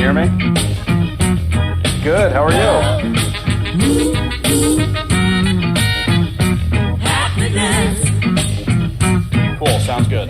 hear me? Good. How are you? Cool. Sounds good.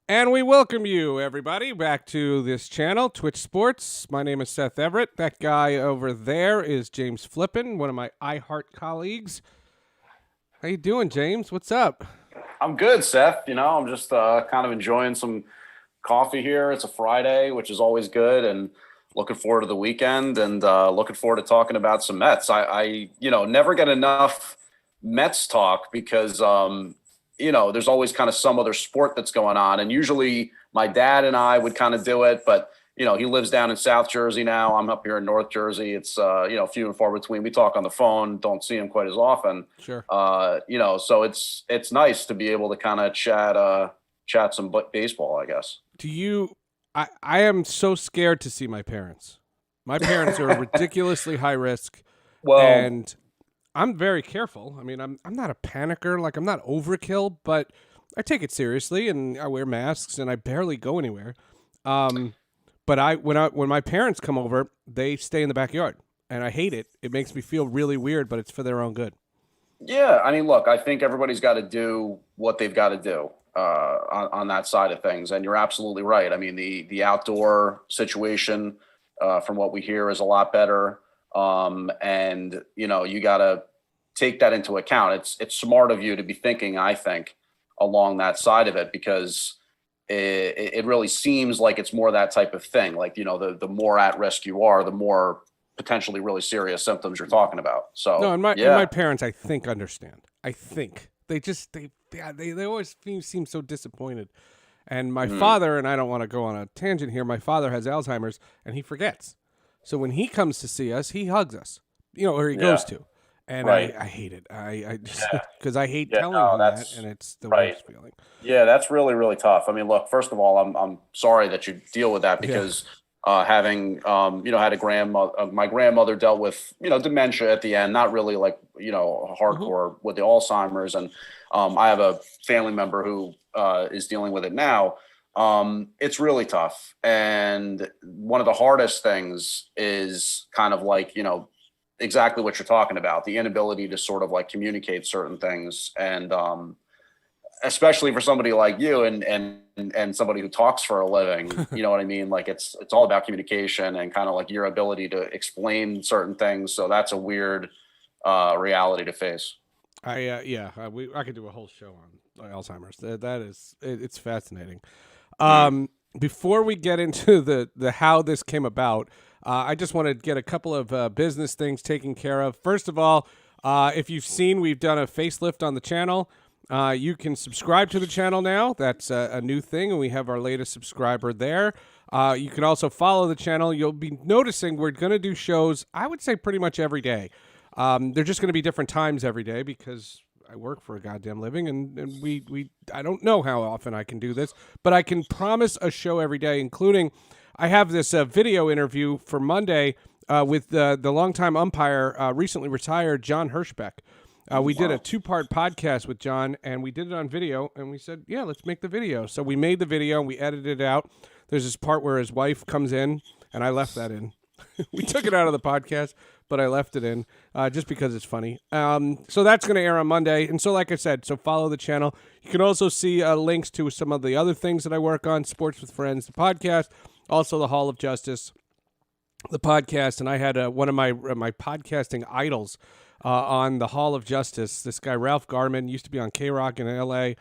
And we welcome you, everybody, back to this channel, Twitch Sports. My name is Seth Everett. That guy over there is James Flippin, one of my iHeart colleagues. How you doing, James? What's up? I'm good, Seth. I'm just kind of enjoying some coffee here. It's a Friday, which is always good, and looking forward to the weekend and looking forward to talking about some Mets. I never get enough Mets talk because there's always kind of some other sport that's going on. And usually my dad and I would kind of do it, but, he lives down in South Jersey now. I'm up here in North Jersey. It's, few and far between. We talk on the phone, don't see him quite as often. Sure. So it's nice to be able to kind of chat some baseball, I guess. I am so scared to see my parents. My parents are ridiculously high risk. And I'm very careful. I mean, I'm not a panicker. Like, I'm not overkill, but I take it seriously, and I wear masks, and I barely go anywhere. But when my parents come over, they stay in the backyard, and I hate it. It makes me feel really weird, but it's for their own good. Yeah, I mean, look, I think everybody's got to do what they've got to do on that side of things, and you're absolutely right. I mean, the outdoor situation, from what we hear, is a lot better. And you got to take that into account. It's smart of you to be thinking, I think, along that side of it, because it really seems like it's more that type of thing. Like, the more at risk you are, the more potentially really serious symptoms you're talking about. So no, and my parents, I think, understand. I think they always seem so disappointed. And my father, and I don't want to go on a tangent here, my father has Alzheimer's and he forgets. So when he comes to see us, he hugs us, or he goes to. And right. I hate it. I just, because I hate telling him that, and it's the worst feeling. Yeah, that's really, really tough. I mean, look, first of all, I'm sorry that you deal with that, because having, had a grandmother, my grandmother dealt with, dementia at the end, not really like, hardcore with the Alzheimer's. And I have a family member who is dealing with it now. It's really tough. And one of the hardest things is kind of like, exactly what you're talking about, the inability to sort of like communicate certain things. And especially for somebody like you and somebody who talks for a living, you know what I mean? Like it's all about communication and kind of like your ability to explain certain things. So that's a weird reality to face. I could do a whole show on Alzheimer's. It's fascinating. Before we get into the how this came about, I just want to get a couple of business things taken care of. First of all, if you've seen, we've done a facelift on the channel. You can subscribe to the channel now. That's a new thing, and we have our latest subscriber there. You can also follow the channel. You'll be noticing we're going to do shows, I would say, pretty much every day. They're just going to be different times every day because I work for a goddamn living, and I don't know how often I can do this, but I can promise a show every day, including I have this video interview for Monday with the longtime umpire, recently retired John Hirschbeck. We did a 2-part podcast with John, and we did it on video, and we said, yeah, let's make the video. So we made the video, and we edited it out. There's this part where his wife comes in, and I left that in. We took it out of the podcast, but I left it in just because it's funny. So that's going to air on Monday. And so, like I said, so follow the channel. You can also see links to some of the other things that I work on, Sports with Friends, the podcast, also the Hall of Justice, the podcast. And I had one of my podcasting idols on the Hall of Justice. This guy, Ralph Garman, used to be on K-Rock in L.A.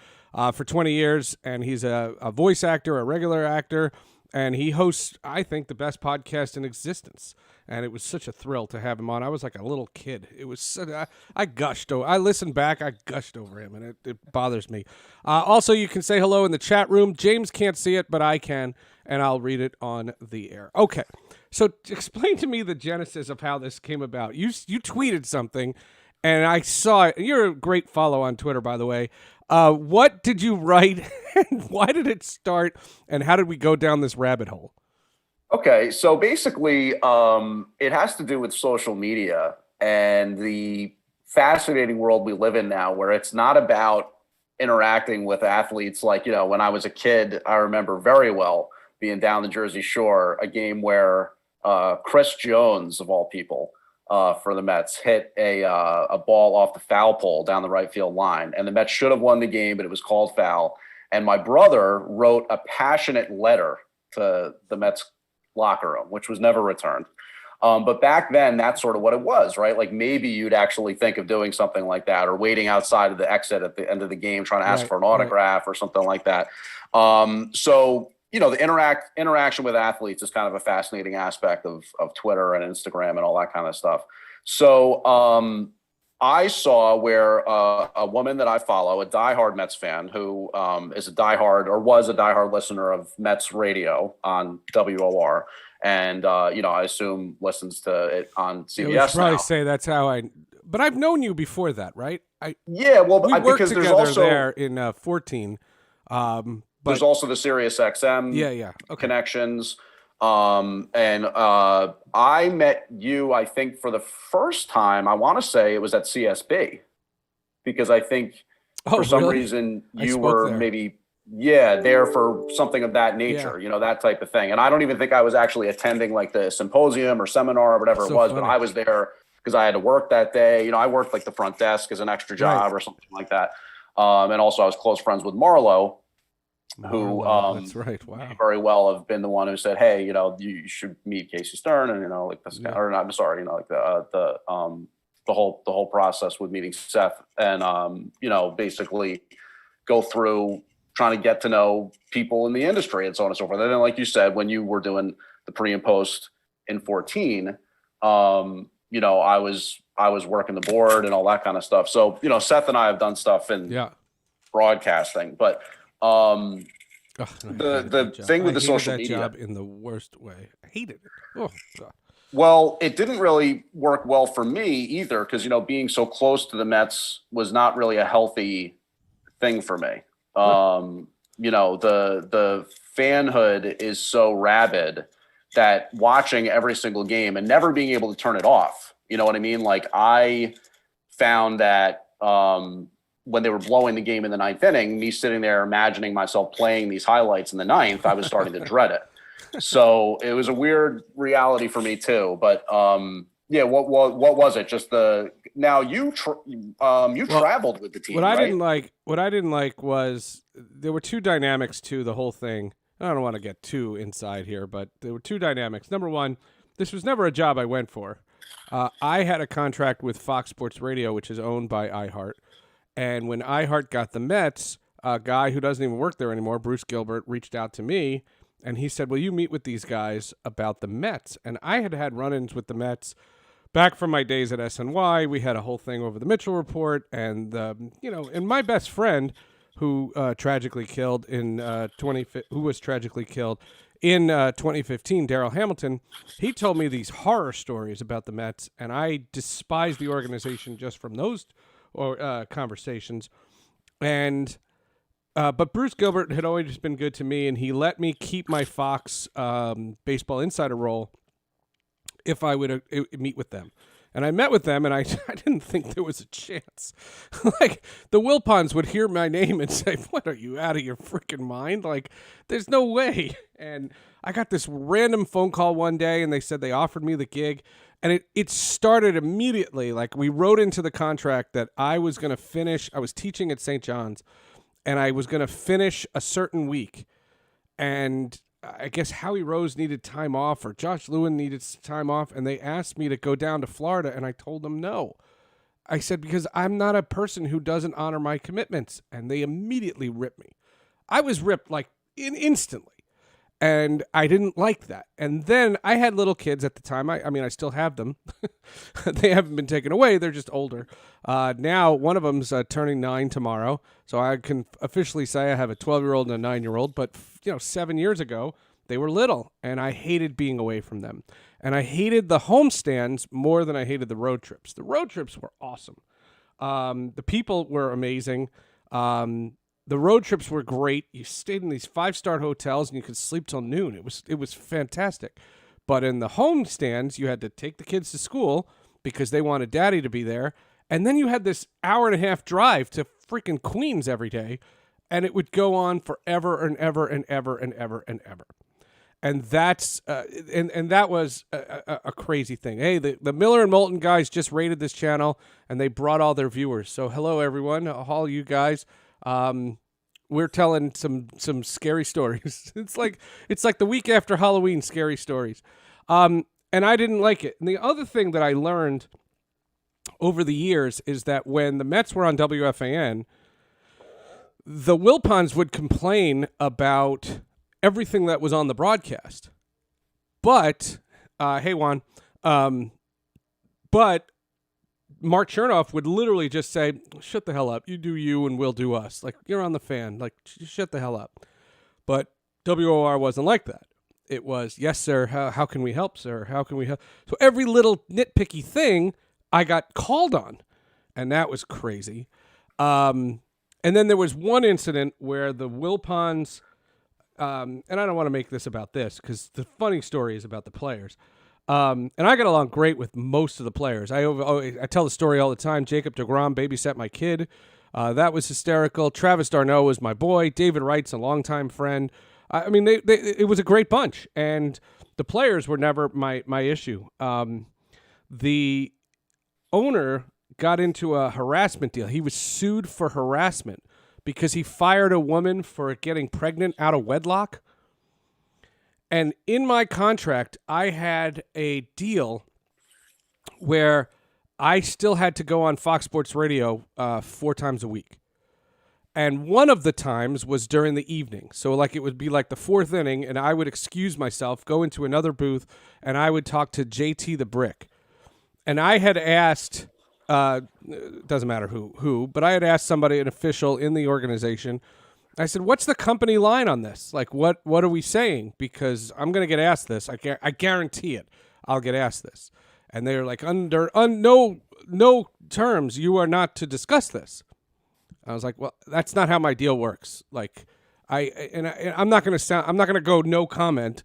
For 20 years, and he's a voice actor, a regular actor. and he hosts, I think, the best podcast in existence. And it was such a thrill to have him on. I was like a little kid. It was I gushed. I listened back. I gushed over him, and it bothers me. Also, you can say hello in the chat room. James can't see it, but I can, and I'll read it on the air. Okay, so explain to me the genesis of how this came about. You tweeted something, and I saw it. You're a great follow on Twitter, by the way. What did you write, and why did it start, and how did we go down this rabbit hole? Okay, so basically, it has to do with social media and the fascinating world we live in now, where it's not about interacting with athletes. Like, when I was a kid, I remember very well being down the Jersey Shore, a game where Chris Jones, of all people, for the Mets, hit a ball off the foul pole down the right field line, and the Mets should have won the game, but it was called foul. And my brother wrote a passionate letter to the Mets locker room, which was never returned. But back then, that's sort of what it was, right? Like maybe you'd actually think of doing something like that, or waiting outside of the exit at the end of the game, trying to ask for an autograph or something like that. So, the interaction with athletes is kind of a fascinating aspect of Twitter and Instagram and all that kind of stuff. So I saw where a woman that I follow, a diehard Mets fan who was a diehard listener of Mets radio on WOR, and I assume listens to it on CBS. I would probably say that's how but I've known you before that, right? We worked because together there's also, there in 14. There's also the Sirius XM connections. And I met you, I think, for the first time, I want to say it was at CSB, because I think for some reason you were there. Maybe, there for something of that nature, that type of thing. And I don't even think I was actually attending like the symposium or seminar or whatever it was, but I was there because I had to work that day. I worked like the front desk as an extra job or something like that. And also I was close friends with Marlo, who that's right. Wow. very well have been the one who said, hey, you should meet Casey Stern, and like this guy, or not, I'm sorry, like the whole process with meeting Seth, and basically go through trying to get to know people in the industry and so on and so forth. And then, like you said, when you were doing the pre and post in 14, I was working the board and all that kind of stuff. So Seth and I have done stuff in broadcasting, but the thing with the social media job in the worst way. I hated it. Oh God. Well, it didn't really work well for me either, because being so close to the Mets was not really a healthy thing for me. The fanhood is so rabid that watching every single game and never being able to turn it off. You know what I mean? Like I found that when they were blowing the game in the ninth inning, me sitting there imagining myself playing these highlights in the ninth, I was starting to dread it. So it was a weird reality for me too. But what was it? Just you traveled with the team. What I didn't like was there were two dynamics to the whole thing. I don't want to get too inside here, but there were two dynamics. Number one, this was never a job I went for. I had a contract with Fox Sports Radio, which is owned by iHeart. And when iHeart got the Mets, a guy who doesn't even work there anymore, Bruce Gilbert, reached out to me, and he said, will you meet with these guys about the Mets? And I had run-ins with the Mets back from my days at SNY. We had a whole thing over the Mitchell Report, and, and my best friend, who tragically killed in 2015, Darrell Hamilton, he told me these horror stories about the Mets, and I despise the organization just from those conversations. And but Bruce Gilbert had always been good to me, and he let me keep my Fox Baseball Insider role if I would meet with them. And I met with them, and I didn't think there was a chance. Like, the Wilpons would hear my name and say, what, are you out of your freaking mind? Like, there's no way. And I got this random phone call one day, and they said they offered me the gig. And it started immediately. Like, we wrote into the contract that I was going to finish. I was teaching at St. John's, and I was going to finish a certain week. And I guess Howie Rose needed time off, or Josh Lewin needed time off, and they asked me to go down to Florida, and I told them no. I said, because I'm not a person who doesn't honor my commitments, and they immediately ripped me. I was ripped like instantly. And I didn't like that. And then I had little kids at the time. I mean, I still have them. They haven't been taken away. They're just older. Now, one of them's turning 9 tomorrow. So I can officially say I have a 12-year-old and a 9-year-old. But, 7 years ago, they were little. And I hated being away from them. And I hated the homestands more than I hated the road trips. The road trips were awesome. The people were amazing. The road trips were great. You stayed in these 5-star hotels and you could sleep till noon. It was fantastic. But in the home stands, you had to take the kids to school because they wanted daddy to be there. And then you had this hour-and-a-half drive to freaking Queens every day. And it would go on forever and ever and ever and ever and ever. And that's and that was a crazy thing. Hey, the Miller and Moulton guys just rated this channel and they brought all their viewers. So hello everyone, all you guys. We're telling some scary stories. It's like the week after Halloween, scary stories. And I didn't like it. And the other thing that I learned over the years is that when the Mets were on WFAN, the Wilpons would complain about everything that was on the broadcast. But, hey Juan, but Mark Chernoff would literally just say, shut the hell up. You do you and we'll do us. Like, you're on the fan. Like, just shut the hell up. But WOR wasn't like that. It was, yes, sir. How can we help, sir? How can we help? So every little nitpicky thing I got called on. And that was crazy. And then there was one incident where the Wilpons, and I don't want to make this about this because the funny story is about the players. And I got along great with most of the players. I tell the story all the time. Jacob deGrom babysat my kid. That was hysterical. Travis d'Arnaud was my boy. David Wright's a longtime friend. I mean, it was a great bunch. And the players were never my issue. The owner got into a harassment deal. He was sued for harassment because he fired a woman for getting pregnant out of wedlock. And in my contract, I had a deal where I still had to go on Fox Sports Radio 4 times a week. And one of the times was during the evening. So like it would be like the 4th inning, and I would excuse myself, go into another booth, and I would talk to JT the Brick. And I had asked, doesn't matter who, but I had asked somebody, an official in the organization, I said, what's the company line on this? Like, what are we saying? Because I'm going to get asked this. I guarantee it. I'll get asked this. And they're like, under no terms, you are not to discuss this. I was like, well, that's not how my deal works. Like, I'm not going to go no comment.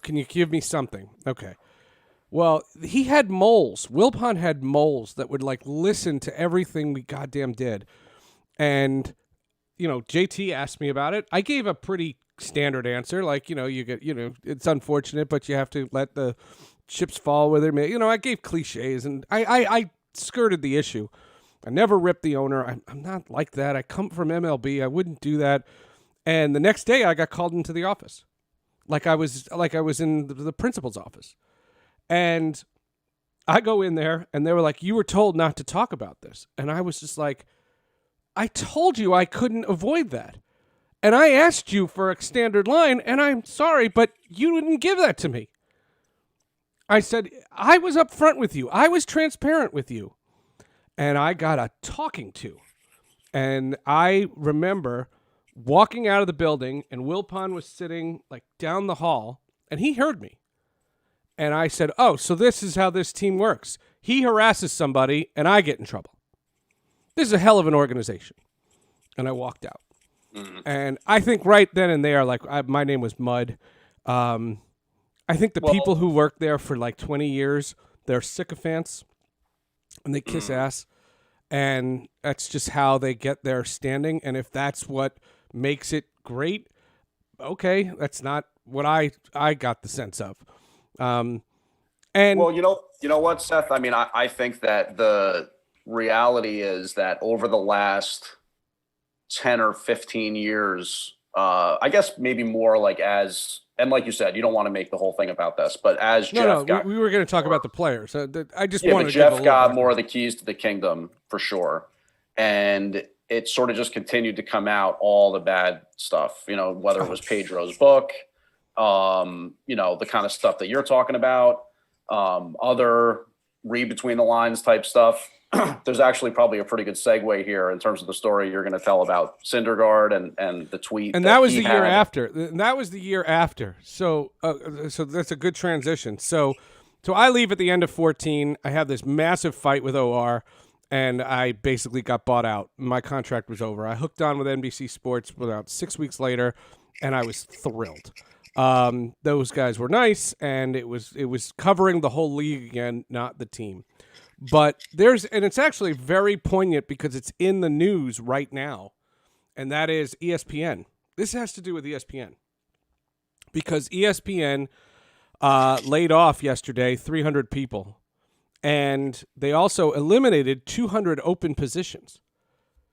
Can you give me something? Okay. Well, he had moles. Wilpon had moles that would like listen to everything we goddamn did. And JT asked me about it. I gave a pretty standard answer. Like, you get, it's unfortunate, but you have to let the chips fall where they may. I gave cliches and I skirted the issue. I never ripped the owner. I'm not like that. I come from MLB. I wouldn't do that. And the next day I got called into the office. Like I was in the principal's office. And I go in there and they were like, you were told not to talk about this. And I was just like, I told you I couldn't avoid that. And I asked you for a standard line, and I'm sorry, but you didn't give that to me. I said, I was upfront with you. I was transparent with you. And I got a talking to. And I remember walking out of the building, and Wilpon was sitting like down the hall, and he heard me. And I said, oh, so this is how this team works. He harasses somebody, and I get in trouble. This is a hell of an organization. And I walked out. Mm-hmm. And I think right then and there, like my name was Mud. I think the people who worked there for like 20 years, they're sycophants and they kiss ass. And that's just how they get their standing. And if that's what makes it great, okay, that's not what I got the sense of. And well, you know what, Seth? I mean, I think that the reality is that over the last 10 or 15 years, I guess maybe more like and like you said, you don't want to make the whole thing about this, but as Jeff got, we were going to talk about the players. I just wanted but Jeff got more of the keys to the kingdom for sure. And it sort of just continued to come out, all the bad stuff, whether it was Pedro's book, the kind of stuff that you're talking about, other read between the lines type stuff. There's actually probably a pretty good segue here in terms of the story you're going to tell about Syndergaard and the tweet. And that was the year after. That was the year after. So that's a good transition. So I leave at the end of 14. I have this massive fight with OR, and I basically got bought out. My contract was over. I hooked on with NBC Sports about 6 weeks later, and I was thrilled. Those guys were nice, and it was covering the whole league again, not the team. But it's actually very poignant because it's in the news right now, and that is ESPN. This has to do with ESPN because ESPN laid off yesterday 300 people, and they also eliminated 200 open positions.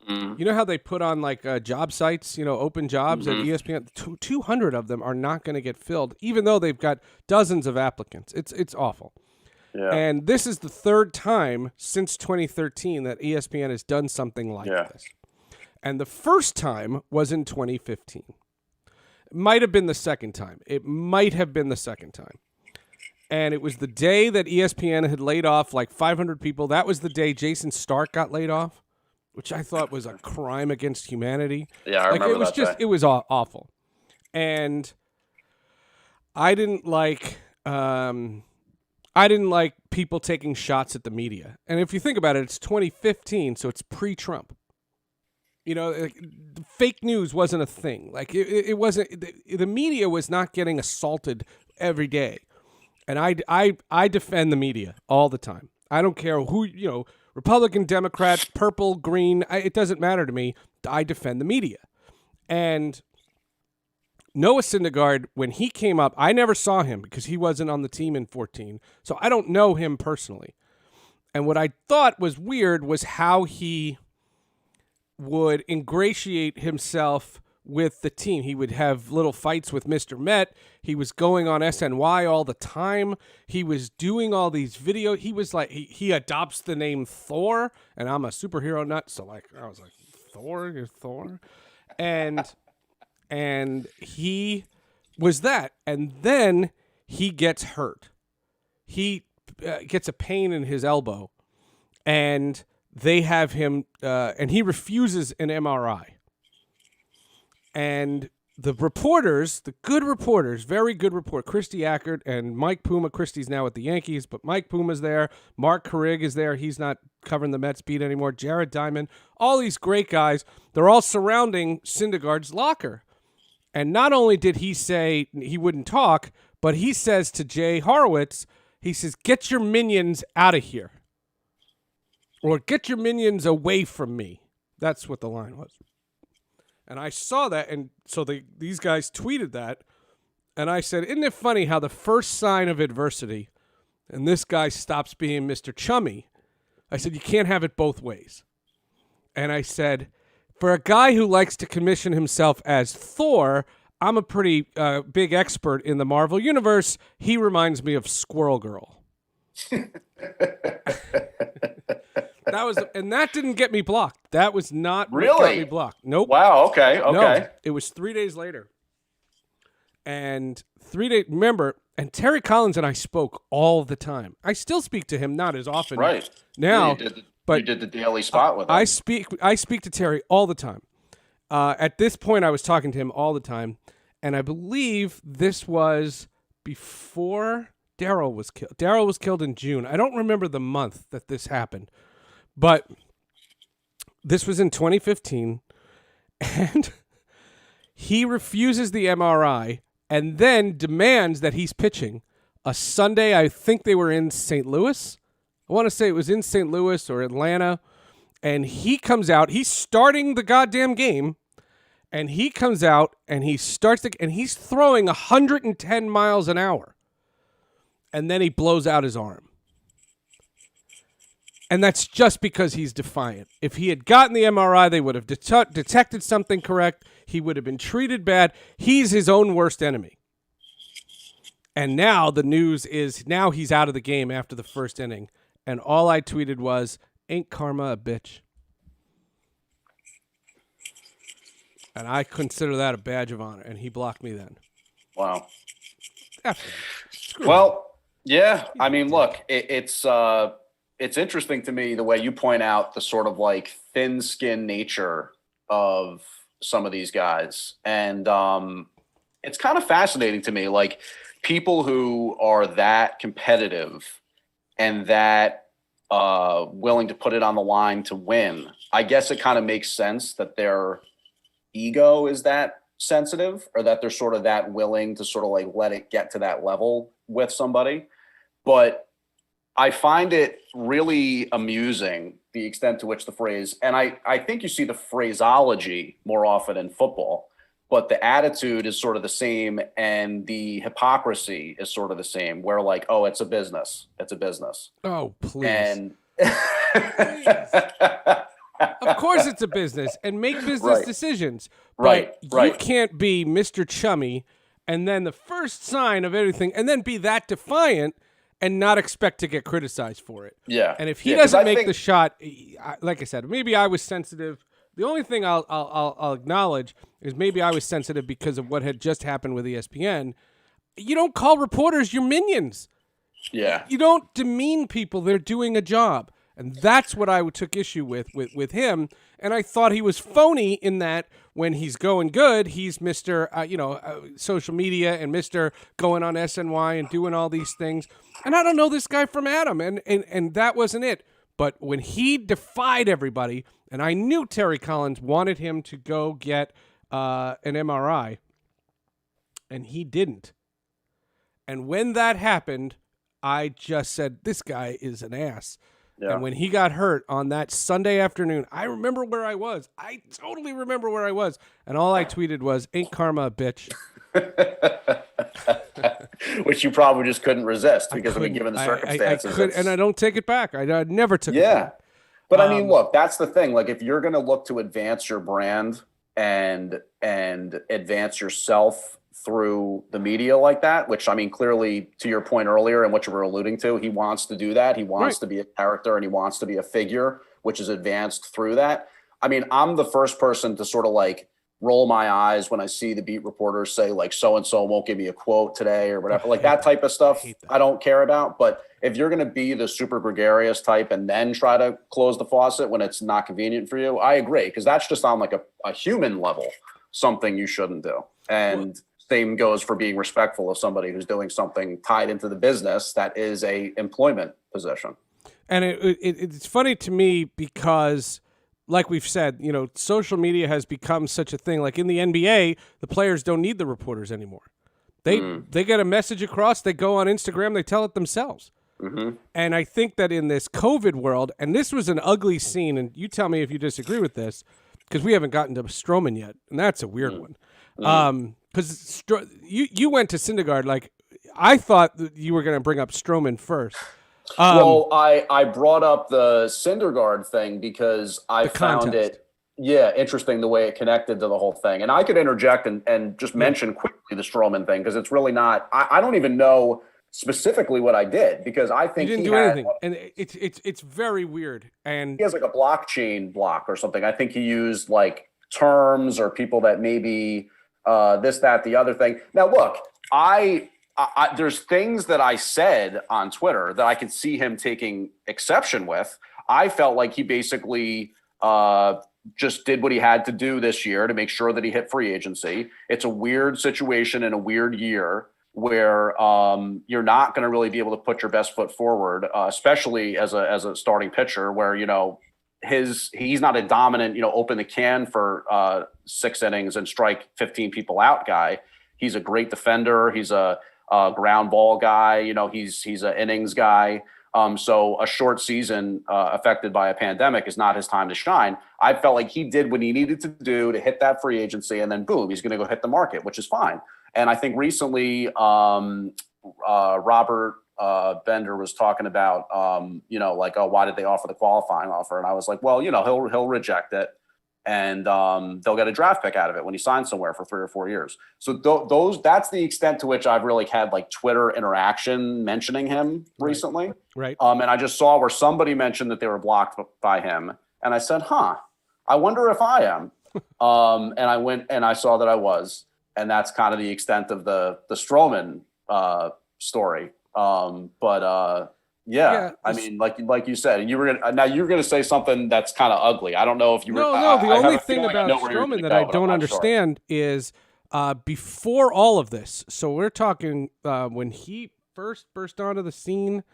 You know how they put on like job sites, open jobs at ESPN? 200 of them are not going to get filled, even though they've got dozens of applicants. It's awful. Yeah. And this is the third time since 2013 that ESPN has done something like this. And the first time was in 2015. It might have been the second time. And it was the day that ESPN had laid off like 500 people. That was the day Jason Stark got laid off, which I thought was a crime against humanity. Yeah, I remember that day. It was awful. And I didn't like people taking shots at the media. And if you think about it, it's 2015, so it's pre-Trump. Fake news wasn't a thing. Like it wasn't. The media was not getting assaulted every day. And I defend the media all the time. I don't care who, Republican, Democrat, purple, green, it doesn't matter to me. I defend the media. And Noah Syndergaard, when he came up, I never saw him because he wasn't on the team in 14. So I don't know him personally. And what I thought was weird was how he would ingratiate himself with the team. He would have little fights with Mr. Met. He was going on SNY all the time. He was doing all these videos. He was like, he adopts the name Thor, and I'm a superhero nut. So I was like, Thor, you're Thor. And he was that. And then he gets hurt. He gets a pain in his elbow, and they have him, and he refuses an MRI. And the reporters, the good reporters, very good report, Christy Ackert and Mike Puma. Christy's now at the Yankees, but Mike Puma's there. Mark Carrig is there. He's not covering the Mets beat anymore. Jared Diamond, all these great guys. They're all surrounding Syndergaard's locker. And not only did he say he wouldn't talk, but he says to Jay Horowitz, he says, get your minions out of here. Or get your minions away from me. That's what the line was. And I saw that, and so these guys tweeted that, and I said, isn't it funny how the first sign of adversity, and this guy stops being Mr. Chummy, I said, you can't have it both ways. And I said, for a guy who likes to commission himself as Thor, I'm a pretty big expert in the Marvel Universe. He reminds me of Squirrel Girl. And that didn't get me blocked. That was not what got me blocked. Nope. Wow. Okay. No, it was 3 days later. And 3 days. Remember, and Terry Collins and I spoke all the time. I still speak to him, not as often now. You did the daily spot with him. I speak to Terry all the time. At this point, I was talking to him all the time, and I believe this was before Daryl was killed. Daryl was killed in June. I don't remember the month that this happened. But this was in 2015, and he refuses the MRI and then demands that he's pitching a Sunday. I think they were in St. Louis. I want to say it was in St. Louis or Atlanta. And he comes out. He's starting the goddamn game, and he comes out and he starts and he's throwing 110 miles an hour, and then he blows out his arm. And that's just because he's defiant. If he had gotten the MRI, they would have detected something correct. He would have been treated bad. He's his own worst enemy. And now the news is now he's out of the game after the first inning. And all I tweeted was, ain't karma a bitch? And I consider that a badge of honor. And he blocked me then. Wow. F him. Screw him. Well, yeah. I mean, look, it's interesting to me the way you point out the sort of like thin-skinned nature of some of these guys, and it's kind of fascinating to me, like people who are that competitive and that willing to put it on the line to win. I guess it kind of makes sense that their ego is that sensitive, or that they're sort of that willing to sort of like let it get to that level with somebody. But I find it really amusing the extent to which the phrase, and I think you see the phraseology more often in football, but the attitude is sort of the same and the hypocrisy is sort of the same, where like, oh, it's a business. It's a business. Oh, please. And of course it's a business, and make business Right. decisions. Right, But right. you can't be Mr. Chummy and then the first sign of anything and then be that defiant and not expect to get criticized for it. Yeah. And if he Yeah, 'cause doesn't I make think- the shot, like I said, maybe I was sensitive. The only thing I'll acknowledge is maybe I was sensitive because of what had just happened with ESPN. You don't call reporters your minions. Yeah. You don't demean people. They're doing a job. And that's what I took issue with him. And I thought he was phony in that when he's going good, he's Mr. Social media and Mr. going on SNY and doing all these things. And I don't know this guy from Adam. And that wasn't it. But when he defied everybody, and I knew Terry Collins wanted him to go get an MRI, and he didn't. And when that happened, I just said, this guy is an ass. Yeah. And when he got hurt on that Sunday afternoon, I remember where I was. I totally remember where I was. And all I tweeted was, ain't karma a bitch? Which you probably just couldn't resist because I mean, given the I circumstances. could, and I don't take it back. I never took it Yeah. back. But I mean, look, that's the thing. Like, if you're going to look to advance your brand and advance yourself through the media like that, which I mean, clearly to your point earlier and what you were alluding to, he wants to do that. He wants to be a character and he wants to be a figure, which is advanced through that. I mean, I'm the first person to sort of like roll my eyes when I see the beat reporters say like so-and-so won't give me a quote today or whatever, like that type of stuff. I don't care about. But if you're going to be the super gregarious type and then try to close the faucet when it's not convenient for you, I agree. Because that's just on like a human level, something you shouldn't do. And same goes for being respectful of somebody who's doing something tied into the business that is a employment position. And it's funny to me because, like we've said, you know, social media has become such a thing. Like in the NBA, the players don't need the reporters anymore. They get a message across, they go on Instagram, they tell it themselves. Mm-hmm. And I think that in this COVID world, and this was an ugly scene, and you tell me if you disagree with this, because we haven't gotten to Strowman yet, and that's a weird one. Because you went to Syndergaard, like I thought that you were going to bring up Strowman first. Well, I brought up the Syndergaard thing because I found it, interesting the way it connected to the whole thing. And I could interject and just mention quickly the Strowman thing because it's really not. I don't even know specifically what I did because I think you didn't do anything, and it's very weird. And he has like a blockchain block or something. I think he used like terms or people that maybe this, that, the other thing. Now, look, there's things that I said on Twitter that I could see him taking exception with. I felt like he basically just did what he had to do this year to make sure that he hit free agency. It's a weird situation in a weird year where you're not going to really be able to put your best foot forward, especially as a starting pitcher where, you know, he's not a dominant, you know, open the can for 6 innings and strike 15 people out guy. He's a great defender. He's a ground ball guy. You know, he's an innings guy. So a short season affected by a pandemic is not his time to shine. I felt like he did what he needed to do to hit that free agency, and then boom, he's going to go hit the market, which is fine. And I think recently Robert Bender was talking about, you know, like, oh, why did they offer the qualifying offer? And I was like, well, you know, he'll reject it. And they'll get a draft pick out of it when he signs somewhere for 3 or 4 years. So that's the extent to which I've really had like Twitter interaction mentioning him recently. Right. And I just saw where somebody mentioned that they were blocked by him. And I said, I wonder if I am. And I went and I saw that I was. And that's kind of the extent of the Strowman story. Yeah, Yeah. I mean, like you said, and you're gonna say something that's kind of ugly. I don't know if you were. No. The I have only a thing feeling I about know where you're Strowman gonna that I go, but I'm don't not sure. understand is before all of this. So we're talking when he first burst onto the scene.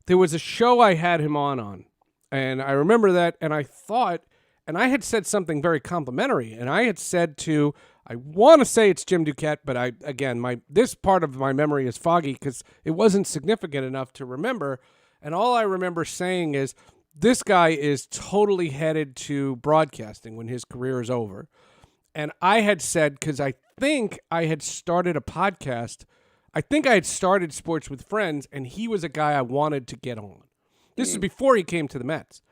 There was a show I had him on, and I remember that, and I thought, and I had said something very complimentary, and I had said to, I want to say it's Jim Duquette, but this part of my memory is foggy because it wasn't significant enough to remember, and all I remember saying is, this guy is totally headed to broadcasting when his career is over. And I had said, because I think I had started a podcast, I think I had started Sports with Friends, and he was a guy I wanted to get on. This is before he came to the Mets.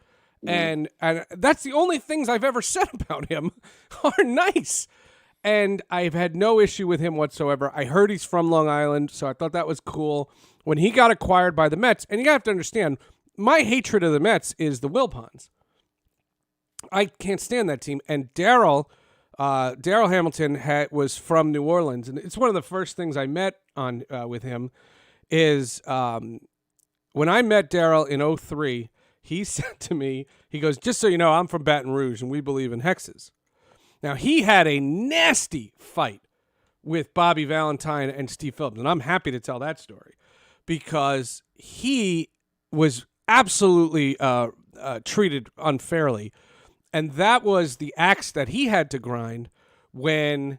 And that's the only things I've ever said about him are nice. And I've had no issue with him whatsoever. I heard he's from Long Island, so I thought that was cool. When he got acquired by the Mets, and you have to understand, my hatred of the Mets is the Wilpons. I can't stand that team. And Darryl Hamilton was from New Orleans, and it's one of the first things I met on with him is when I met Darryl in 2003, he said to me, he goes, just so you know, I'm from Baton Rouge, and we believe in hexes. Now, he had a nasty fight with Bobby Valentine and Steve Phillips, and I'm happy to tell that story because he was absolutely treated unfairly, and that was the axe that he had to grind when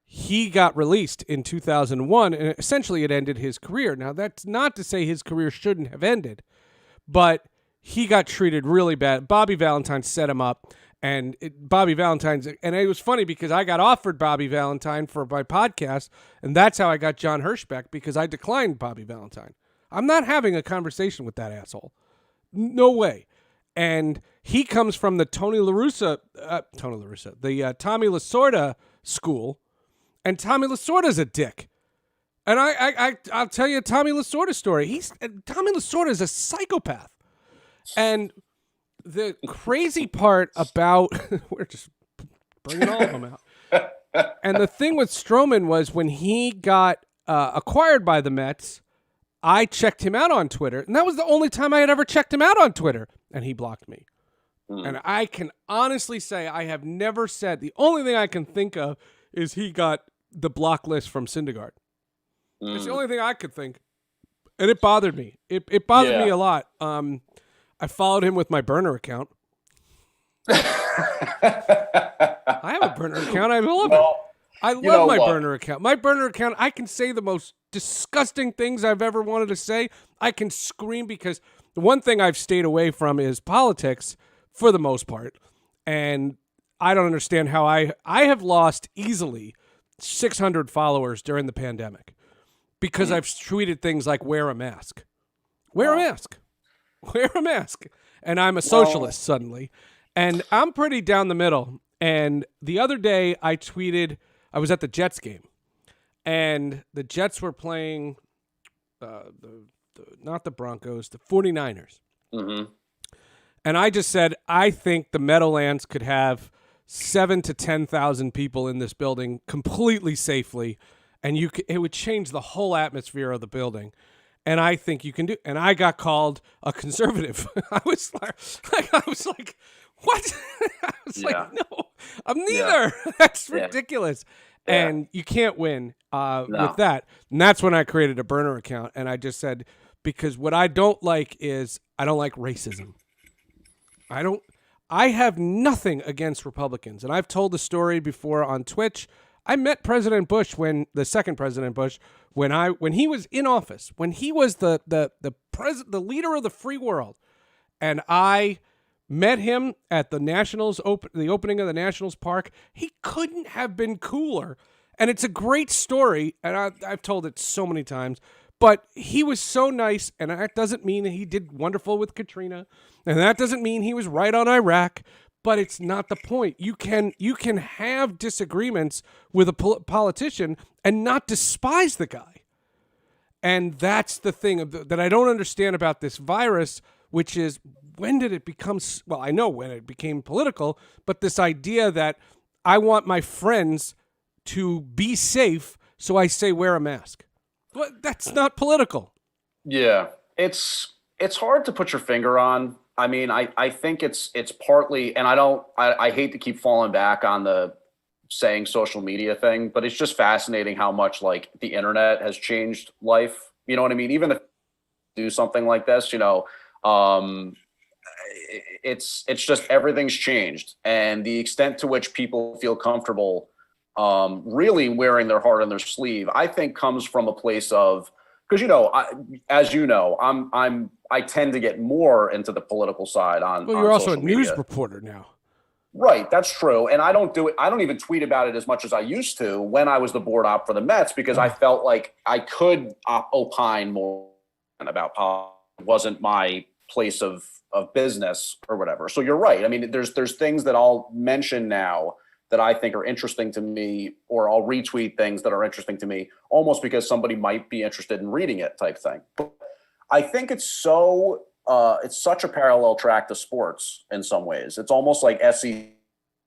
he got released in 2001, and essentially it ended his career. Now, that's not to say his career shouldn't have ended, but he got treated really bad. Bobby Valentine set him up, and it was funny because I got offered Bobby Valentine for my podcast, and that's how I got John Hirschbeck, because I declined Bobby Valentine. I'm not having a conversation with that asshole. No way. And he comes from the the Tommy Lasorda school, and Tommy Lasorda's a dick. And I'll tell you a Tommy Lasorda story. Tommy Lasorda is a psychopath. And the crazy part about we're just bringing all of them out. And the thing with Strowman was when he got acquired by the Mets, I checked him out on Twitter, and that was the only time I had ever checked him out on Twitter, and he blocked me. And I can honestly say I have never said, the only thing I can think of is he got the block list from Syndergaard. It's the only thing I could think. And it bothered me. It bothered me a lot. I followed him with my burner account. I have a burner account. I love it. I love my burner account. My burner account, I can say the most disgusting things I've ever wanted to say. I can scream because the one thing I've stayed away from is politics for the most part. And I don't understand how I have lost easily 600 followers during the pandemic because I've tweeted things like wear a mask. Wear a mask. Wear a mask. And I'm a socialist suddenly. And I'm pretty down the middle. And the other day I tweeted, I was at the Jets game, and the Jets were playing not the Broncos, the 49ers. And I just said, I think the Meadowlands could have 7,000 to 10,000 people in this building completely safely, and it would change the whole atmosphere of the building. And I think you can do. And I got called a conservative. I was like, what? I was like, no, I'm neither. That's ridiculous. And you can't win with that. And that's when I created a burner account. And I just said, because what I don't like is I don't like racism. I have nothing against Republicans. And I've told the story before on Twitch. I met President Bush the second President Bush, when he was in office, when he was the leader of the free world. And I met him at the the opening of the Nationals Park. He couldn't have been cooler. And it's a great story, and I've told it so many times. But he was so nice, and that doesn't mean he did wonderful with Katrina, and that doesn't mean he was right on Iraq. But it's not the point. You can have disagreements with a politician and not despise the guy. And that's the thing that I don't understand about this virus, which is, when did it become, well, I know when it became political, but this idea that I want my friends to be safe, so I say wear a mask. But that's not political. Yeah, it's hard to put your finger on. I mean, I think it's partly, and I hate to keep falling back on the saying social media thing, but it's just fascinating how much like the internet has changed life. You know what I mean? Even if you do something like this, um, it's just everything's changed, and the extent to which people feel comfortable really wearing their heart on their sleeve, I think comes from a place of, because as you know, I tend to get more into the political side on. Well, you're on also a social news media. reporter now. Right, that's true, and I don't do it. I don't even tweet about it as much as I used to when I was the board op for the Mets, because I felt like I could opine more about politics. It wasn't my place of business or whatever. So you're right. I mean, there's things that I'll mention now that I think are interesting to me, or I'll retweet things that are interesting to me, almost because somebody might be interested in reading it, type thing. But I think it's such a parallel track to sports in some ways. It's almost like SEC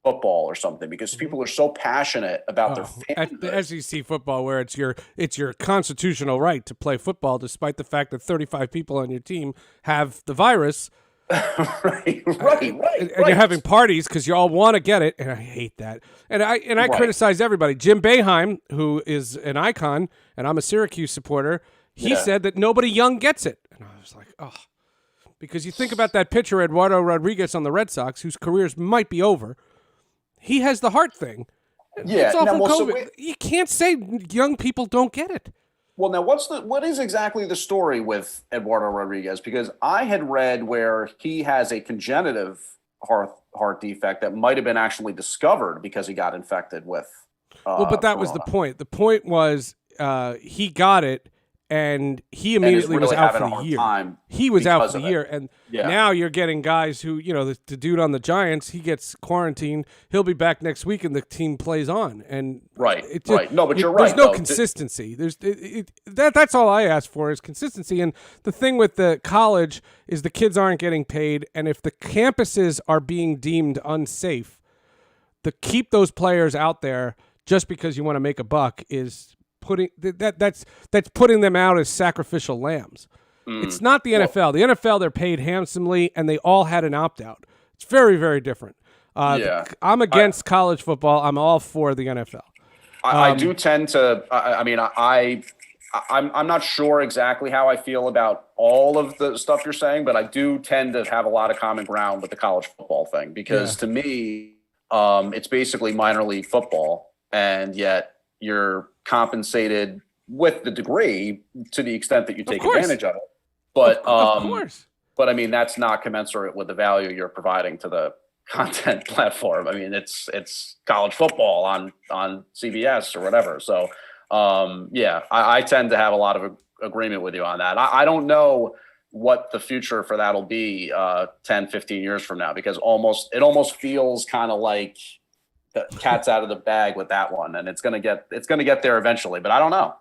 football or something, because people are so passionate about their at the SEC football, where it's your constitutional right to play football, despite the fact that 35 people on your team have the virus. right. And you're having parties because you all want to get it, and I hate that. And I criticize everybody. Jim Boeheim, who is an icon, and I'm a Syracuse supporter, he said that nobody young gets it, and I was like, oh, because you think about that pitcher Eduardo Rodriguez on the Red Sox, whose careers might be over. He has the heart thing. Yeah, it's all from COVID. You can't say young people don't get it. Well, now what is exactly the story with Eduardo Rodriguez? Because I had read where he has a congenitive heart defect that might have been actually discovered because he got infected with. But that was the point. The point was he got it, and he immediately was out for the year. He was out for the year, and now you're getting guys who, the dude on the Giants, he gets quarantined. He'll be back next week, and the team plays on. And right. No, but you're right. There's no consistency. That's all I ask for is consistency. And the thing with the college is the kids aren't getting paid, and if the campuses are being deemed unsafe, to keep those players out there just because you want to make a buck is that's putting them out as sacrificial lambs. It's not the NFL. The NFL, they're paid handsomely, and they all had an opt-out. It's very, very different. I'm against college football. I'm all for the NFL. I do tend to. I'm not sure exactly how I feel about all of the stuff you're saying, but I do tend to have a lot of common ground with the college football thing, because to me, it's basically minor league football, and yet you're compensated with the degree to the extent that you take advantage of it. But of course. But I mean, that's not commensurate with the value you're providing to the content platform. I mean, it's college football on CBS or whatever. So I tend to have a lot of agreement with you on that. I don't know what the future for that'll be 10, 15 years from now, because it almost feels kind of like the cat's out of the bag with that one, and it's gonna get there eventually, but I don't know.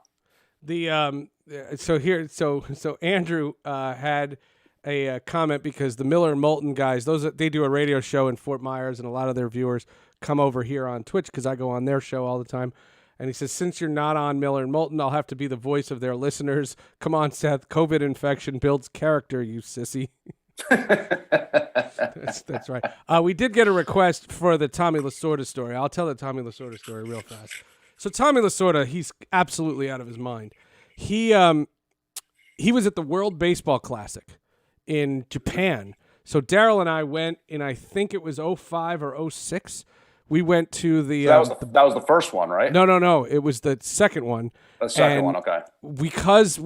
So Andrew had a comment, because the Miller and Moulton guys, they do a radio show in Fort Myers, and a lot of their viewers come over here on Twitch because I go on their show all the time. And he says, since you're not on Miller and Moulton, I'll have to be the voice of their listeners. Come on, Seth. COVID infection builds character, you sissy. That's right. We did get a request for the Tommy Lasorda story. I'll tell the Tommy Lasorda story real fast. So Tommy Lasorda, he's absolutely out of his mind. He was at the World Baseball Classic in Japan. So Daryl and I went in, I think it was 05 or 06. We went to the... that was the first one, right? No. It was the second one. The second one, okay. Because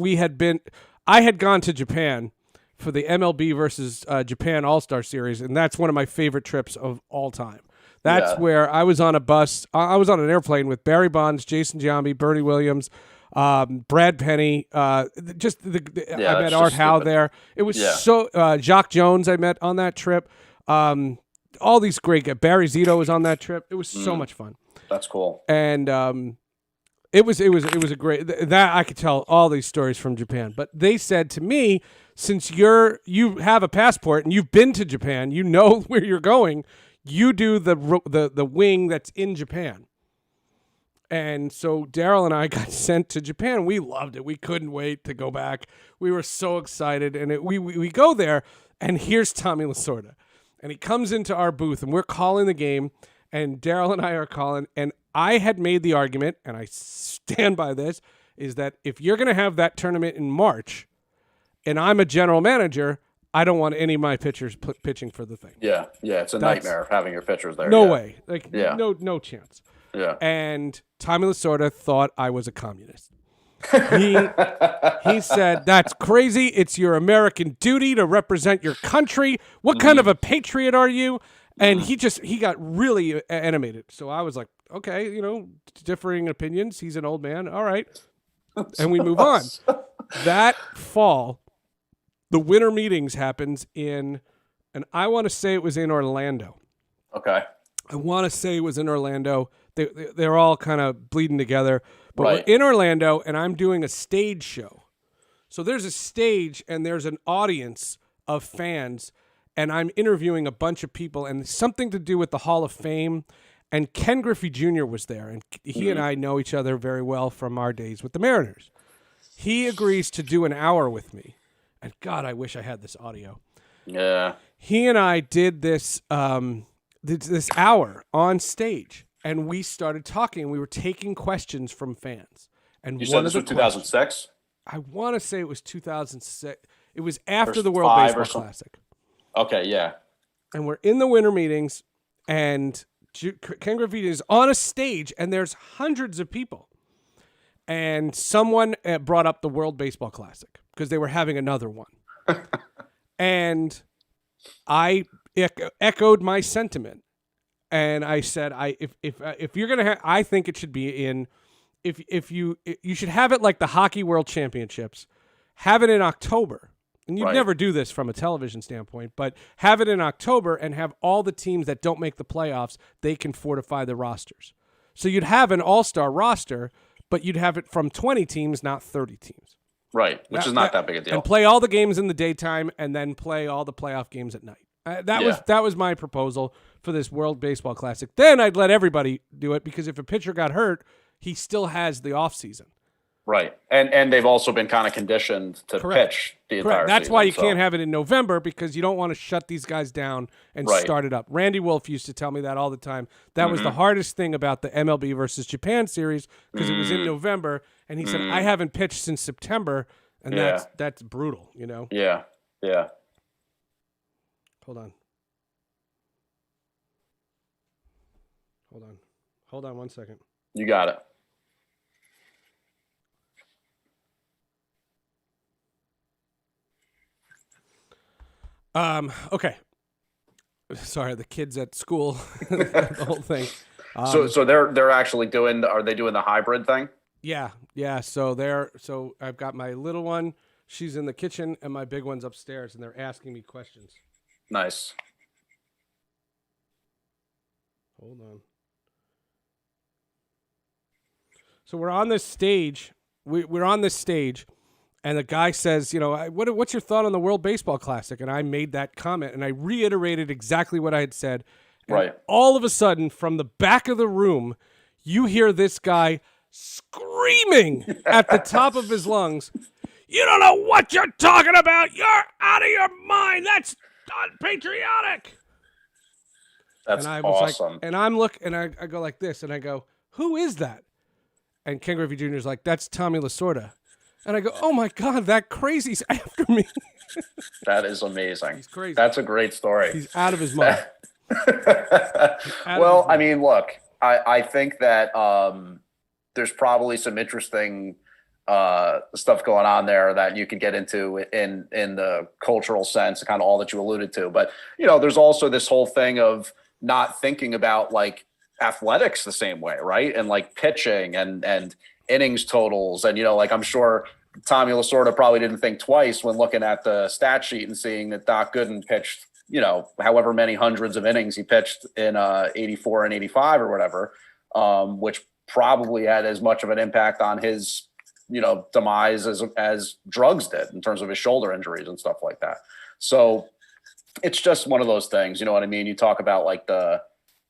I had gone to Japan for the MLB versus Japan All-Star Series, and that's one of my favorite trips of all time. That's where I was on a bus. I was on an airplane with Barry Bonds, Jason Giambi, Bernie Williams, Brad Penny. I met Art Howe there. It was so Jacques Jones I met on that trip. All these great guys. Barry Zito was on that trip. It was so much fun. That's cool. And it was a great that I could tell all these stories from Japan. But they said to me, since you have a passport and you've been to Japan, you know where you're going. You do the wing that's in Japan. And so Daryl and I got sent to Japan. We loved it. We couldn't wait to go back. We were so excited. And we go there, and here's Tommy Lasorda. And he comes into our booth, and we're calling the game, and Daryl and I are calling. And I had made the argument, and I stand by this, is that if you're going to have that tournament in March, and I'm a general manager, I don't want any of my pitchers pitching for the thing. Yeah, it's a nightmare having your pitchers there. No way. Like, no chance. Yeah. And Tommy Lasorda thought I was a communist. He said, "That's crazy. It's your American duty to represent your country. What kind of a patriot are you?" And he got really animated. So I was like, okay, differing opinions. He's an old man. All right. And we move on. That fall, the winter meetings happens and I want to say it was in Orlando. Okay. I want to say it was in Orlando. They're all kind of bleeding together. But right. We're in Orlando, and I'm doing a stage show. So there's a stage, and there's an audience of fans, and I'm interviewing a bunch of people, and something to do with the Hall of Fame. And Ken Griffey Jr. was there, and he and I know each other very well from our days with the Mariners. He agrees to do an hour with me. And God, I wish I had this audio. Yeah. He and I did this this hour on stage. And we started talking. We were taking questions from fans. And you said this was 2006? I want to say it was 2006. It was after the World Baseball Classic. Okay, yeah. And we're in the winter meetings, and Ken Griffey is on a stage, and there's hundreds of people. And someone brought up the World Baseball Classic because they were having another one. And I echoed my sentiment. And I said, if you're gonna, I think it should be in, if you should have it like the Hockey World Championships, have it in October, and you'd never do this from a television standpoint, but have it in October and have all the teams that don't make the playoffs, they can fortify the rosters. So you'd have an all-star roster, but you'd have it from 20 teams, not 30 teams. Right, which is not that big a deal. And play all the games in the daytime, and then play all the playoff games at night. That was my proposal for this World Baseball Classic. Then I'd let everybody do it because if a pitcher got hurt, he still has the off season. Right, and they've also been kind of conditioned to pitch the entire season. That's why you can't have it in November because you don't want to shut these guys down and start it up. Randy Wolf used to tell me that all the time. That was the hardest thing about the MLB versus Japan series because it was in November, and he said, I haven't pitched since September, and that's brutal, Yeah. Hold on 1 second. You got it. Okay. Sorry, the kids at school, the whole thing. So they're actually are they doing the hybrid thing? Yeah. So I've got my little one, she's in the kitchen, and my big one's upstairs, and they're asking me questions. Nice. Hold on. So we're on this stage. We're on this stage, and the guy says, what's your thought on the World Baseball Classic? And I made that comment, and I reiterated exactly what I had said. And all of a sudden, from the back of the room, you hear this guy screaming at the top of his lungs, "You don't know what you're talking about! You're out of your mind! That's unpatriotic!" That's and I was awesome. Like, and I'm and I go like this, and I go, "Who is that?" And Ken Griffey Jr. is like, "That's Tommy Lasorda." And I go, "Oh my God, that crazy's after me." That is amazing. He's crazy. That's a great story. He's out of his mind. Well, I mean, look, I think that there's probably some interesting stuff going on there that you could get into in the cultural sense, kind of all that you alluded to. But, there's also this whole thing of not thinking about like athletics the same way, right? And like pitching and innings totals. And, like I'm sure Tommy Lasorda probably didn't think twice when looking at the stat sheet and seeing that Doc Gooden pitched, however many hundreds of innings he pitched in 84 and 85 or whatever, which probably had as much of an impact on his, demise as drugs did in terms of his shoulder injuries and stuff like that. So it's just one of those things, you know what I mean? You talk about like the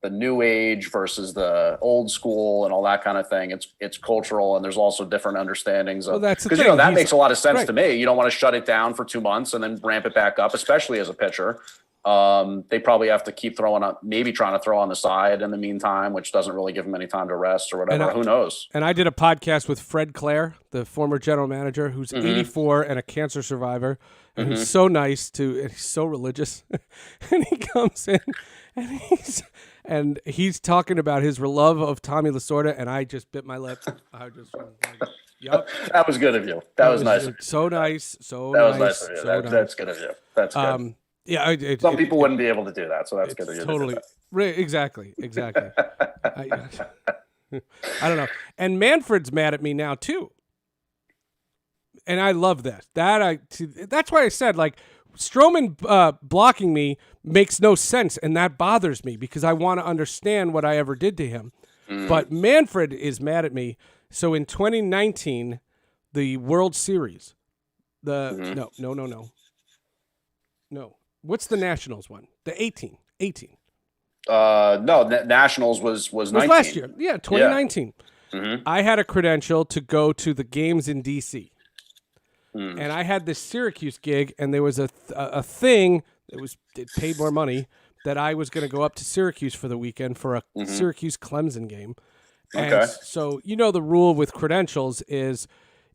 the new age versus the old school and all that kind of thing. It's cultural, and there's also different understandings of, that's the because thing. that makes a lot of sense right. to me. You don't want to shut it down for 2 months and then ramp it back up, especially as a pitcher. They probably have to keep throwing up, maybe trying to throw on the side in the meantime, which doesn't really give them any time to rest or whatever. Who knows? And I did a podcast with Fred Clare, the former general manager, who's 84 and a cancer survivor, and who's so nice and he's so religious. And he comes in and he's talking about his love of Tommy Lasorda, and I just bit my lip. I just yep. That was good of you. That was nice. So nice. So that nice. was nice of you. That's good of you. That's good. Yeah, some people wouldn't be able to do that, so that's good of you. Totally, exactly. I don't know. And Manfred's mad at me now too, and I love that. That's why I said, like, Strowman blocking me makes no sense, and that bothers me because I want to understand what I ever did to him. But Manfred is mad at me. So in 2019, the World Series, no. What's the Nationals one? The 18. No, Nationals was 19. Last year. Yeah, 2019. Yeah. I had a credential to go to the games in D.C. And I had this Syracuse gig, and there was a thing that it paid more money that I was going to go up to Syracuse for the weekend for a Syracuse Clemson game. And so, the rule with credentials is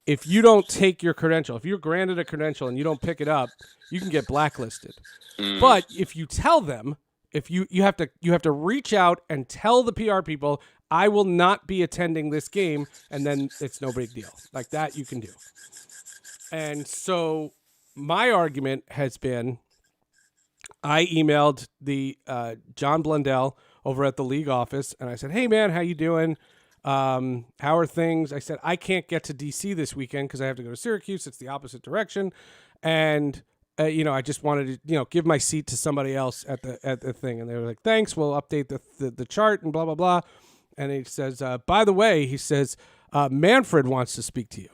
if you don't take your credential, if you're granted a credential and you don't pick it up, you can get blacklisted. But if you tell them, if you have to reach out and tell the PR people, I will not be attending this game, and then it's no big deal. Like that you can do. And so my argument has been, I emailed the John Blundell over at the league office, and I said, "Hey man, how you doing? How are things?" I said, "I can't get to DC this weekend because I have to go to Syracuse. It's the opposite direction, and I just wanted to give my seat to somebody else at the thing." And they were like, "Thanks, we'll update the chart and blah blah blah." And he says, "By the way," he says, "Manfred wants to speak to you."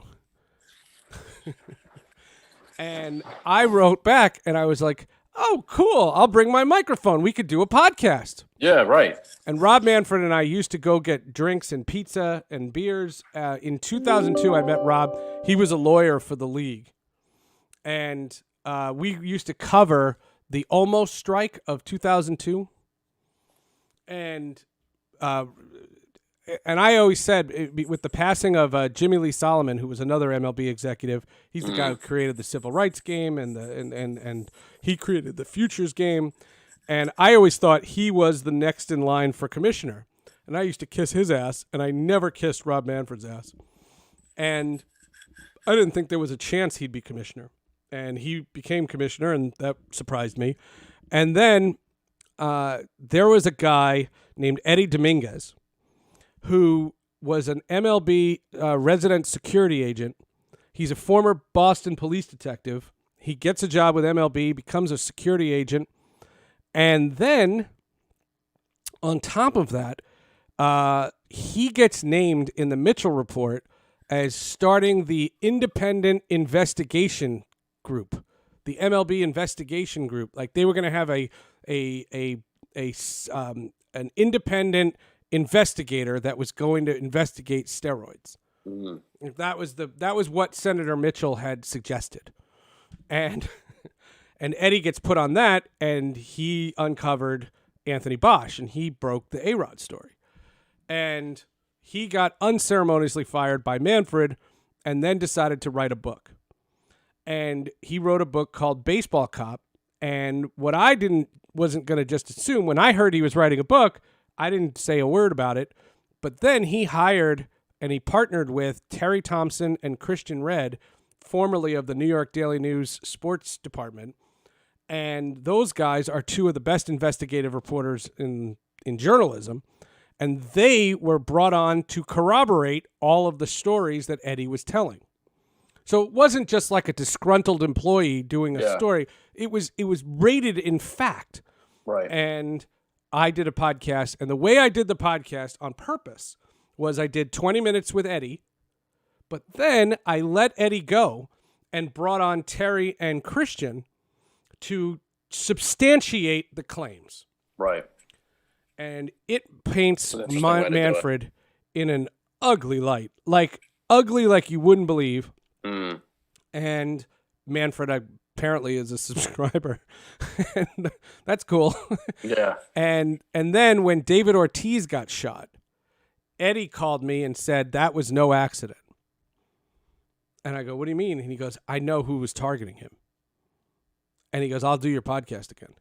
And I wrote back, and I was like, "Oh, cool! I'll bring my microphone. We could do a podcast." Yeah, right. And Rob Manfred and I used to go get drinks and pizza and beers. In 2002, I met Rob. He was a lawyer for the league, and we used to cover the almost strike of 2002. And I always said, with the passing of Jimmy Lee Solomon, who was another MLB executive, he's the guy who created the civil rights game and he created the futures game. And I always thought he was the next in line for commissioner. And I used to kiss his ass, and I never kissed Rob Manfred's ass. And I didn't think there was a chance he'd be commissioner. And he became commissioner, and that surprised me. And then there was a guy named Eddie Dominguez, who was an MLB resident security agent. He's a former Boston police detective. He gets a job with MLB, becomes a security agent. And then, on top of that, he gets named in the Mitchell Report as starting the independent investigation group, the MLB investigation group. Like they were going to have an independent investigator that was going to investigate steroids. That was what Senator Mitchell had suggested, and Eddie gets put on that, and he uncovered Anthony Bosch, and he broke the A-Rod story, and he got unceremoniously fired by Manfred, and then decided to write a book, and he wrote a book called Baseball Cop. And what I wasn't going to just assume, when I heard he was writing a book, I didn't say a word about it, but then he hired and he partnered with Terry Thompson and Christian Redd, formerly of the New York Daily News sports department. And those guys are two of the best investigative reporters in journalism. And they were brought on to corroborate all of the stories that Eddie was telling. So it wasn't just like a disgruntled employee doing a story. It was rated in fact. Right. And I did a podcast, and the way I did the podcast on purpose was I did 20 minutes with Eddie, but then I let Eddie go and brought on Terry and Christian to substantiate the claims. Right. and it paints That's an interesting way to do it. Manfred in an ugly light, like ugly like you wouldn't believe. And Manfred apparently is a subscriber, and that's cool. Yeah. And then when David Ortiz got shot, Eddie called me and said that was no accident. And I go, what do you mean? And he goes, I know who was targeting him. And he goes, I'll do your podcast again.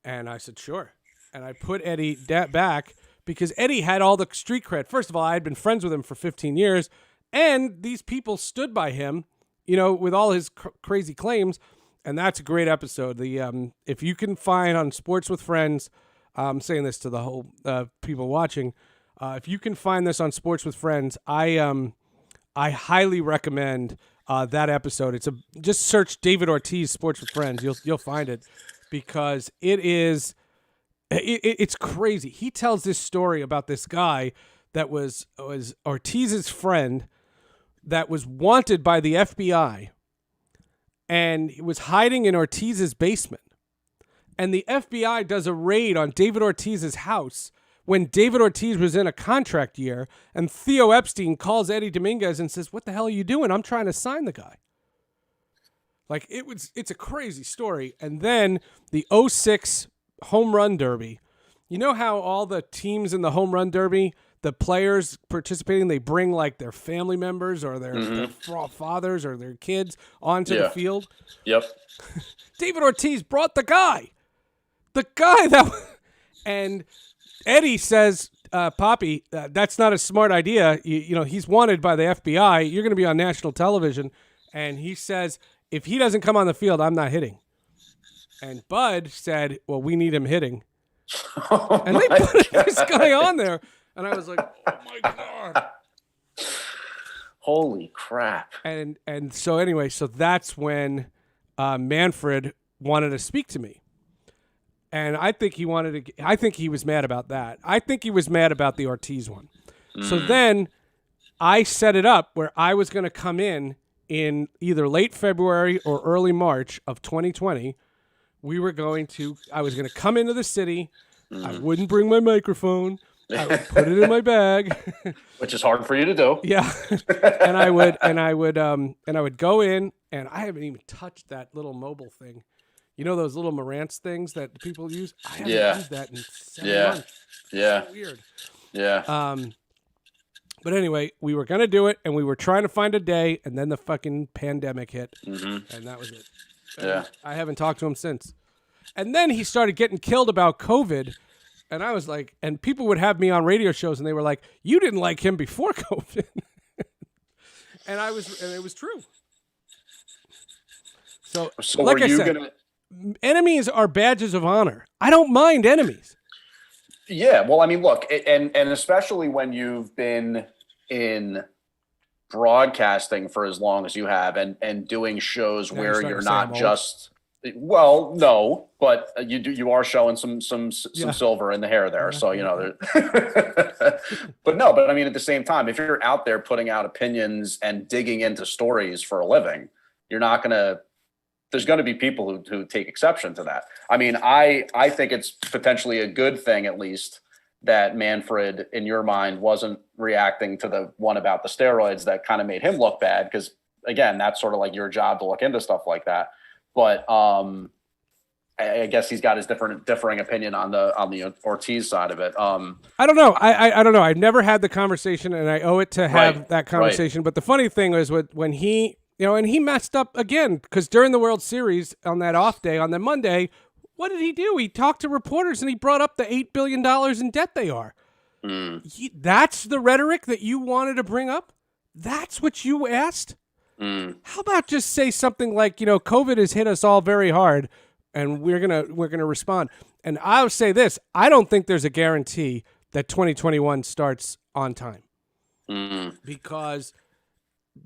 And I said, sure. And I put Eddie back because Eddie had all the street cred. First of all, I had been friends with him for 15 years, and these people stood by him, you know, with all his crazy claims. And that's a great episode. The if you can find on Sports with Friends, I'm saying this to the whole people watching, if you can find this on Sports with Friends, I highly recommend that episode. It's just search David Ortiz Sports with Friends. You'll find it because it's crazy. He tells this story about this guy that was Ortiz's friend that was wanted by the FBI and he was hiding in Ortiz's basement. And the FBI does a raid on David Ortiz's house when David Ortiz was in a contract year, and Theo Epstein calls Eddie Dominguez and says, what the hell are you doing? I'm trying to sign the guy. Like, it's a crazy story. And then the 2006 Home Run Derby. You know how all the teams in the Home Run Derby, the players participating, they bring like their family members or their fathers or their kids onto the field? Yep. David Ortiz brought the guy. The guy that... And Eddie says, Poppy, that's not a smart idea. You know, he's wanted by the FBI. You're going to be on national television. And he says, if he doesn't come on the field, I'm not hitting. And Bud said, well, we need him hitting. And they put this guy on there. And I was like, oh, my God. Holy crap. And so anyway, so that's when Manfred wanted to speak to me. And I think he was mad about that. I think he was mad about the Ortiz one. So then I set it up where I was going to come in either late February or early March of 2020. I was going to come into the city. I wouldn't bring my microphone. I would put it in my bag, which is hard for you to do. Yeah. and I would go in, and I haven't even touched that little mobile thing. You know those little Marantz things that people use? I haven't used that in 7 months. Yeah. It's so weird. Yeah. But anyway, we were going to do it, and we were trying to find a day, and then the fucking pandemic hit, and that was it. And I haven't talked to him since. And then he started getting killed about COVID, and I was like, and people would have me on radio shows, and they were like, you didn't like him before COVID. and it was true. So like I said, enemies are badges of honor. I don't mind enemies. Yeah, well, I mean, look, and especially when you've been in broadcasting for as long as you have, and doing shows where you're not just, well, no, but you are showing some silver in the hair there, so you know. but I mean, at the same time, if you're out there putting out opinions and digging into stories for a living, you're not gonna. There's going to be people who take exception to that. I mean, I think it's potentially a good thing, at least, that Manfred, in your mind, wasn't reacting to the one about the steroids that kind of made him look bad. Because, again, that's sort of like your job to look into stuff like that. But I guess he's got his differing opinion on the Ortiz side of it. I don't know. I don't know. I've never had the conversation, and I owe it to have that conversation. Right. But the funny thing was when he... You know, and he messed up again because during the World Series on that off day, on the Monday, what did he do? He talked to reporters and he brought up the $8 billion in debt they are. That's the rhetoric that you wanted to bring up? That's what you asked? How about just say something like, you know, COVID has hit us all very hard and we're gonna respond. And I'll say this, I don't think there's a guarantee that 2021 starts on time. Because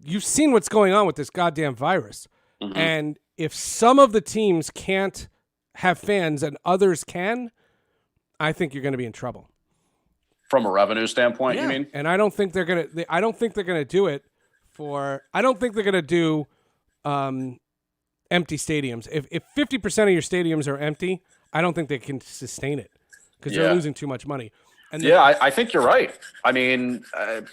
you've seen what's going on with this goddamn virus. And if some of the teams can't have fans and others can, I think you're going to be in trouble. From a revenue standpoint, you mean? And I don't think they're going to I don't think they're going to do it I don't think they're going to do empty stadiums. If 50% of your stadiums are empty, I don't think they can sustain it. because they're Yeah. losing too much money. And Yeah, I think you're right. I mean,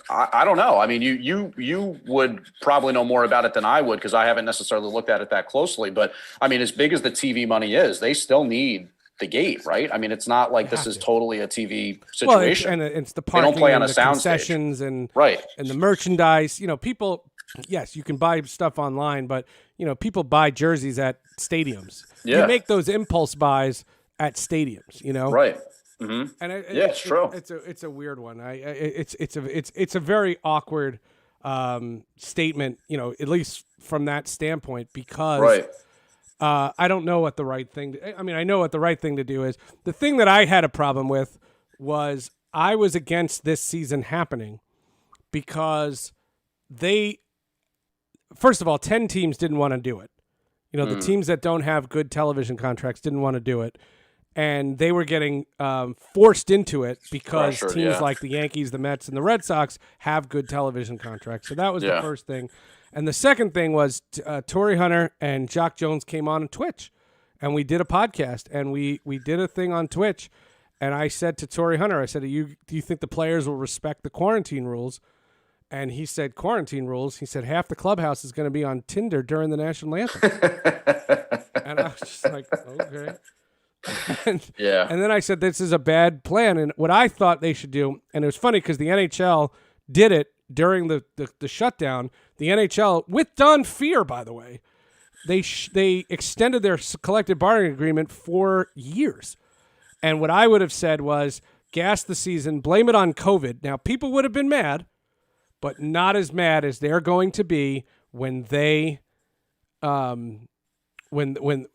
I don't know. I mean, you would probably know more about it than I would because I haven't necessarily looked at it that closely. But I mean, as big as the TV money is, they still need the gate, right? I mean, it's not like this is totally a TV well, situation. it's the They don't parking play on and a the soundstage. concessions Right. and the merchandise. You know, people. Yes, you can buy stuff online, but you know, people buy jerseys at stadiums. Yeah. You make those impulse buys at stadiums. You know, Right. Mm-hmm. And it's true. It's a weird one. It's a very awkward statement. You know, at least from that standpoint, because Right. I don't know what the right thing. I mean, I know what the right thing to do is. The thing that I had a problem with was I was against this season happening because they, first of all, 10 teams didn't want to do it. You know, the teams that don't have good television contracts didn't want to do it. And they were getting forced into it because teams like the Yankees, the Mets, and the Red Sox have good television contracts. So that was the first thing. And the second thing was Torrey Hunter and Jock Jones came on Twitch, and we did a podcast, and we did a thing on Twitch. And I said to Torrey Hunter, I said, do you think the players will respect the quarantine rules? And he said, quarantine rules? He said, half the clubhouse is going to be on Tinder during the national anthem. And I was just like, okay. And then I said, this is a bad plan. And what I thought they should do, and it was funny because the NHL did it during the shutdown. The NHL, with Don Fear, by the way, they extended their collective bargaining agreement for years. And what I would have said was, gas the season, blame it on COVID. Now, people would have been mad, but not as mad as they're going to be when they when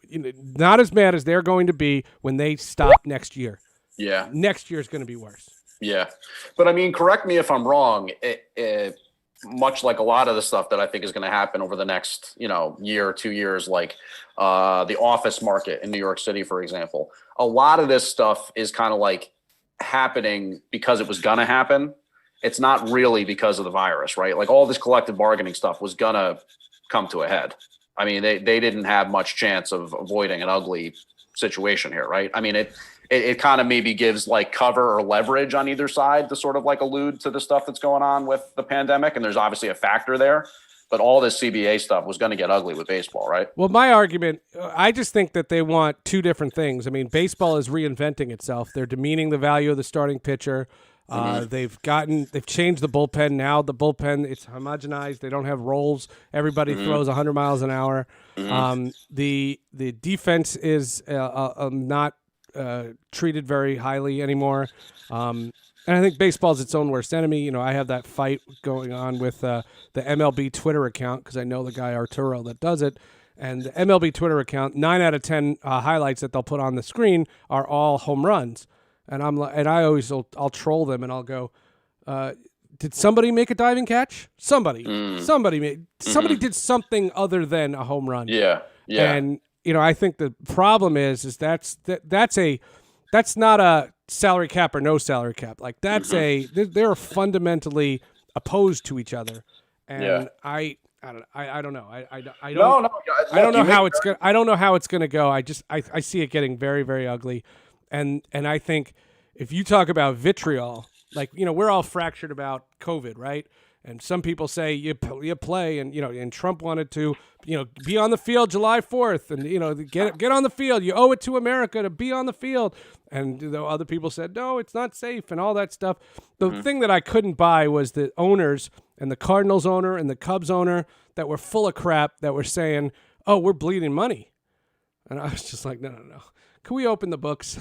you know, not as mad as they're going to be when they stop next year. Yeah. Next year is going to be worse. Yeah. But I mean, correct me if I'm wrong. Much like a lot of the stuff that I think is going to happen over the next, year or 2 years, like the office market in New York City, for example, a lot of this stuff is kind of like happening because it was going to happen. It's not really because of the virus, right? Like all this collective bargaining stuff was going to come to a head. I mean, they didn't have much chance of avoiding an ugly situation here, right? I mean, it kind of maybe gives like cover or leverage on either side to sort of like allude to the stuff that's going on with the pandemic. And there's obviously a factor there, but all this CBA stuff was going to get ugly with baseball, right? Well, my argument, I just think that they want two different things. I mean, baseball is reinventing itself. They're demeaning the value of the starting pitcher. They've changed the bullpen. Now the bullpen, it's homogenized. They don't have roles. Everybody throws 100 miles an hour. The defense is not treated very highly anymore. And I think baseball is its own worst enemy. You know, I have that fight going on with the MLB Twitter account because I know the guy Arturo that does it. And the MLB Twitter account, 9 out of 10 highlights that they'll put on the screen are all home runs. And I'll troll them and I'll go, did somebody make a diving catch? Somebody did something other than a home run. Yeah. And I think the problem is that's not a salary cap or no salary cap. Like they're fundamentally opposed to each other. And I don't know. I don't know how it's gonna go. I see it getting very, very ugly. And I think if you talk about vitriol, like, we're all fractured about COVID, right? And some people say you play, and Trump wanted to, be on the field July 4th and, get on the field. You owe it to America to be on the field. And other people said, no, it's not safe and all that stuff. The thing that I couldn't buy was the owners and the Cardinals owner and the Cubs owner that were full of crap that were saying, oh, we're bleeding money. And I was just like, no. Can we open the books?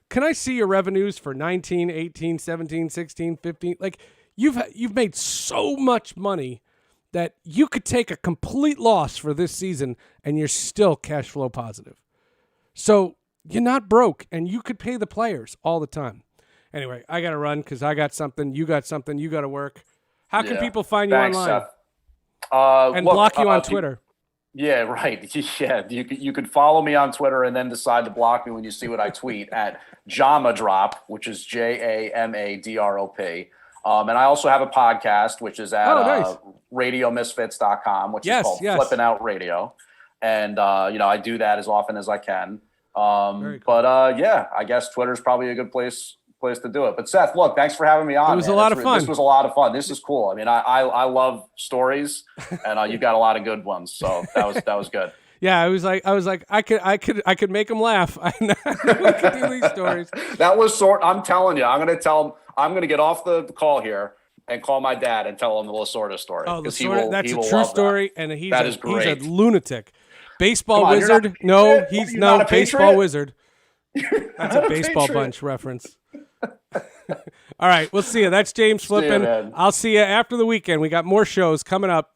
Can I see your revenues for 19, 18, 17, 16, 15? Like you've made so much money that you could take a complete loss for this season and you're still cash flow positive. So you're not broke and you could pay the players all the time. Anyway, I got to run because I got something. You got something. You got to work. How can people find you online? Seth. And block you on Twitter? Yeah, right. Yeah, you could follow me on Twitter and then decide to block me when you see what I tweet at Jamadrop, which is JAMADROP. And I also have a podcast, which is at radiomisfits.com, which is called Flipping Out Radio. And, I do that as often as I can. Very cool. But yeah, I guess Twitter's probably a good place to do it. But Seth, look, thanks for having me on. It was a lot of fun. This was a lot of fun. This is cool. I mean, I love stories, and you've got a lot of good ones. So that was good. Yeah, I was like, I could make them laugh. I know we could do these stories. That was I'm telling you, I'm gonna get off the call here and call my dad and tell him the Lasorda story. Oh, Lasorda, that's a true story, and he's a lunatic. Baseball wizard? No, he's no baseball wizard. That's a baseball bunch reference. All right, we'll see you. That's James Flippin. I'll see you after the weekend. We got more shows coming up.